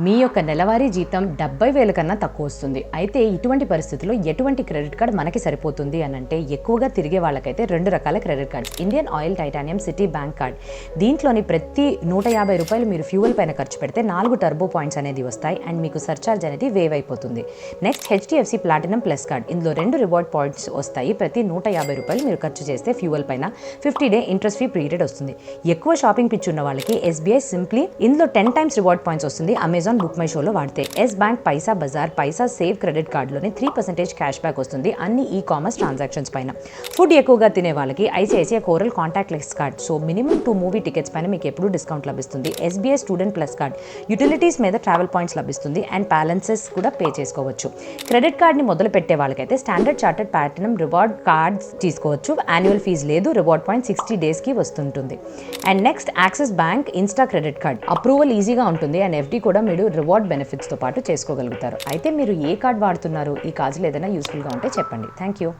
మీ యొక్క నెలవారీ జీతం 70,000 కన్నా తక్కువ వస్తుంది. అయితే ఇటువంటి పరిస్థితుల్లో ఎటువంటి క్రెడిట్ కార్డ్ మనకి సరిపోతుంది అని అంటే ఎక్కువగా తిరిగే వాళ్ళకైతే 2 రకాల credit cards. Indian Oil, titanium, Citi bank card. దీంట్లోని ప్రతి ₹150 మీరు ఫ్యూయల్ పైన ఖర్చు పెడితే 4 టర్బో పాయింట్స్ అనేది వస్తాయి అండ్ మీకు సర్చార్జ్ అనేది వేవ్ అయిపోతుంది. Next HDFC platinum plus card. ఇందులో 2 రివార్డ్ పాయింట్స్ వస్తాయి. ప్రతి ₹150 మీరు ఖర్చు చేస్తే ఫ్యూయల్ పైన 50 డే ఇంట్రెస్ట్ ఫ్రీ పీరియడ్ వస్తుంది. ఎక్కువ షాపింగ్ పిచ్ ఉన్న వాళ్ళకి ఎస్బీఐ సింప్లీ ఇందులో 10 టైమ్స్ రివార్డ్ పాయింట్స్ వస్తుంది. అమెజాన్ బుక్ మై షోలో వాడితే ఎస్ బ్యాంక్ పైసా బజార్ పైసా సేవ్ క్రెడిట్ కార్డులోనే 3% క్యాష్ బ్యాక్ వస్తుంది అన్ని ఈ కామర్స్ ట్రాన్సాక్షన్స్ పైన. ఫుడ్ ఎక్కువగా తినే వాళ్ళకి ICICI coral contact less card. So minimum 2 movie tickets పైన మీకు ఎప్పుడు డిస్కౌంట్ లభిస్తుంది. SBI student plus card. Utilities మీద ట్రావెల్ పాయింట్స్ లభిస్తుంది అండ్ బ్యాలెన్సెస్ కూడా పే చేసుకోవచ్చు. క్రెడిట్ కార్డ్ని మొదలు పెట్టే వాళ్ళకైతే standard chartered platinum reward cards తీసుకోవచ్చు. యాన్యువల్ ఫీజు లేదు. రివార్డ్ పాయింట్ 60 డేస్కి వస్తుంటుంది. And next axis bank Insta credit card. Approval ఈజీగా ఉంటుంది అండ్ ఎఫ్డి కూడా మీరు రివార్డ్ బెనిఫిట్స్తో పాటు చేసుకోగలుగుతారు. అయితే మీరు ఏ కార్డ్ వాడుతున్నారు? ఈ కార్డ్స్లో ఏదైనా యూస్ఫుల్గా ఉంటే చెప్పండి. Thank you.